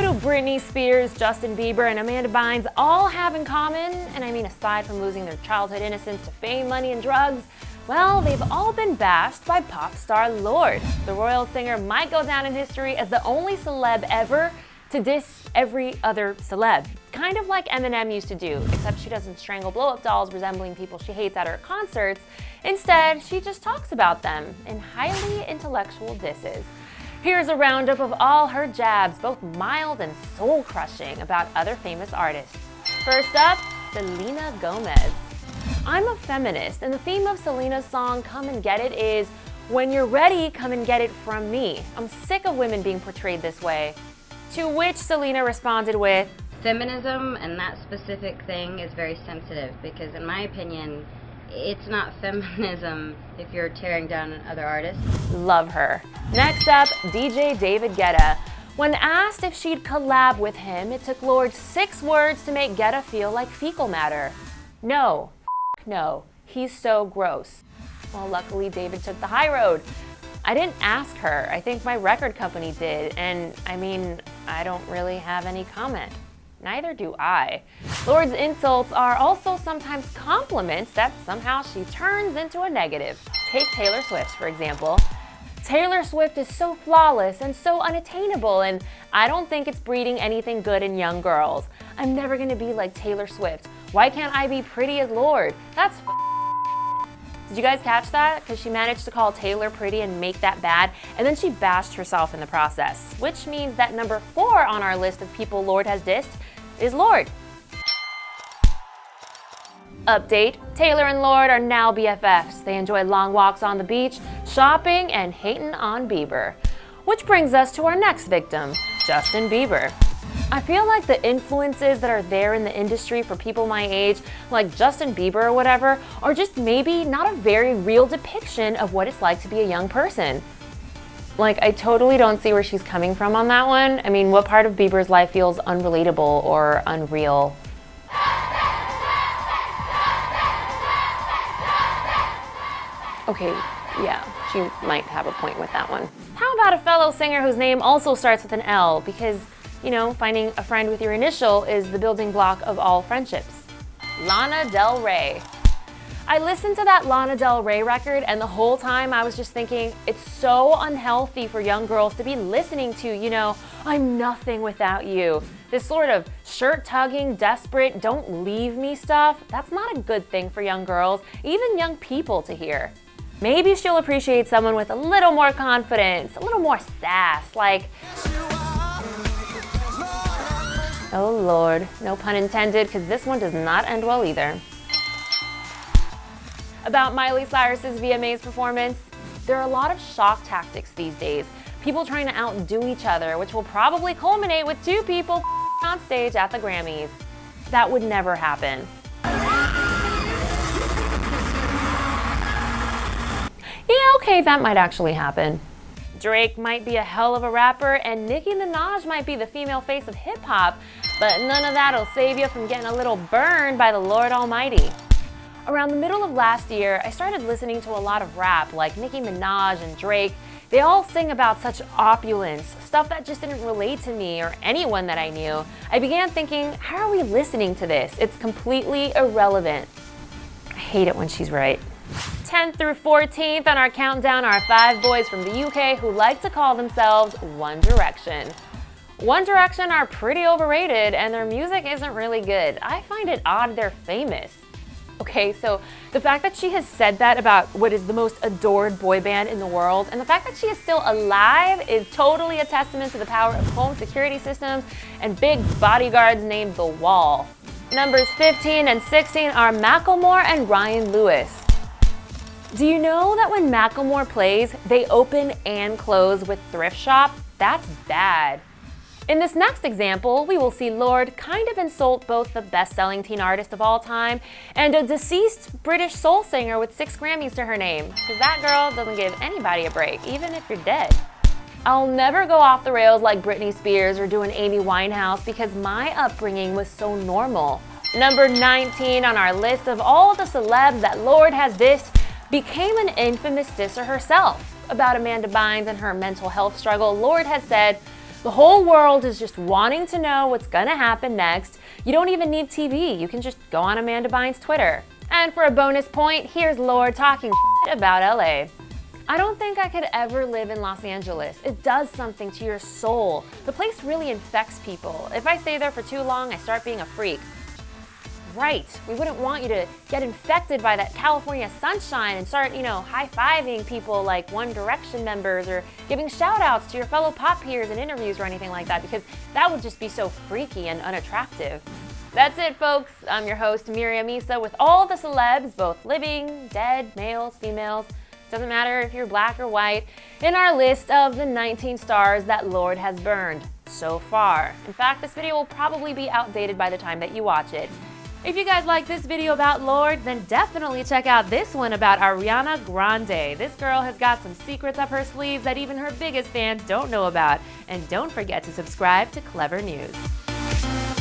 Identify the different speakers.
Speaker 1: What do Britney Spears, Justin Bieber, and Amanda Bynes all have in common? And I mean, aside from losing their childhood innocence to fame, money, and drugs, well, they've all been bashed by pop star Lorde. The royal singer might go down in history as the only celeb ever to diss every other celeb. Kind of like Eminem used to do, except she doesn't strangle blow-up dolls resembling people she hates at her concerts. Instead, she just talks about them in highly intellectual disses. Here's a roundup of all her jabs, both mild and soul-crushing, about other famous artists. First up, Selena Gomez. I'm a feminist, and the theme of Selena's song Come and Get It is, when you're ready, come and get it from me. I'm sick of women being portrayed this way. To which Selena responded with,
Speaker 2: feminism and that specific thing is very sensitive because in my opinion, it's not feminism if you're tearing down other artists.
Speaker 1: Love her. Next up, DJ David Guetta. When asked if she'd collab with him, it took Lorde 6 words to make Guetta feel like fecal matter. No, no, he's so gross. Well, luckily David took the high road. I didn't ask her, I think my record company did, and I mean, I don't really have any comment. Neither do I. Lorde's insults are also sometimes compliments that somehow she turns into a negative. Take Taylor Swift, for example. Taylor Swift is so flawless and so unattainable, and I don't think it's breeding anything good in young girls. I'm never gonna be like Taylor Swift. Why can't I be pretty as Lorde? That's Did you guys catch that? Because she managed to call Taylor pretty and make that bad, and then she bashed herself in the process. Which means that number 4 on our list of people Lorde has dissed is Lorde. Update, Taylor and Lorde are now BFFs. They enjoy long walks on the beach, shopping, and hating on Bieber. Which brings us to our next victim, Justin Bieber. I feel like the influences that are there in the industry for people my age, like Justin Bieber or whatever, are just maybe not a very real depiction of what it's like to be a young person. Like, I totally don't see where she's coming from on that one. I mean, what part of Bieber's life feels unrelatable or unreal? Okay, yeah, she might have a point with that one. How about a fellow singer whose name also starts with an L? Because, you know, finding a friend with your initial is the building block of all friendships. Lana Del Rey. I listened to that Lana Del Rey record and the whole time I was just thinking, it's so unhealthy for young girls to be listening to, you know, I'm nothing without you. This sort of shirt-tugging, desperate, don't leave me stuff, that's not a good thing for young girls, even young people to hear. Maybe she'll appreciate someone with a little more confidence, a little more sass, like, oh Lord, no pun intended, because this one does not end well either. About Miley Cyrus's VMAs performance, there are a lot of shock tactics these days. People trying to outdo each other, which will probably culminate with 2 people on stage at the Grammys. That would never happen. Yeah, okay, that might actually happen. Drake might be a hell of a rapper, and Nicki Minaj might be the female face of hip-hop, but none of that'll save you from getting a little burned by the Lord Almighty. Around the middle of last year, I started listening to a lot of rap, like Nicki Minaj and Drake. They all sing about such opulence, stuff that just didn't relate to me or anyone that I knew. I began thinking, how are we listening to this? It's completely irrelevant. I hate it when she's right. 10th through 14th on our countdown are 5 boys from the UK who like to call themselves One Direction. One Direction are pretty overrated and their music isn't really good. I find it odd they're famous. Okay, so the fact that she has said that about what is the most adored boy band in the world, and the fact that she is still alive is totally a testament to the power of home security systems and big bodyguards named The Wall. Numbers 15 and 16 are Macklemore and Ryan Lewis. Do you know that when Macklemore plays, they open and close with thrift shop? That's bad. In this next example, we will see Lorde kind of insult both the best-selling teen artist of all time and a deceased British soul singer with 6 Grammys to her name, because that girl doesn't give anybody a break, even if you're dead. I'll never go off the rails like Britney Spears or do an Amy Winehouse because my upbringing was so normal. Number 19 on our list of all the celebs that Lorde has dissed became an infamous disser herself. About Amanda Bynes and her mental health struggle, Lorde has said, The whole world is just wanting to know what's gonna happen next. You don't even need TV. You can just go on Amanda Bynes' Twitter. And for a bonus point, here's Lorde talking about LA. I don't think I could ever live in Los Angeles. It does something to your soul. The place really infects people. If I stay there for too long, I start being a freak. Right, we wouldn't want you to get infected by that California sunshine and start, high-fiving people like One Direction members or giving shout-outs to your fellow pop peers in interviews or anything like that, because that would just be so freaky and unattractive. That's it, folks. I'm your host, Miriam Issa, with all the celebs, both living, dead, males, females. Doesn't matter if you're black or white, in our list of the 19 stars that Lorde has burned so far. In fact, this video will probably be outdated by the time that you watch it. If you guys like this video about Lorde, then definitely check out this one about Ariana Grande. This girl has got some secrets up her sleeves that even her biggest fans don't know about. And don't forget to subscribe to Clevver News.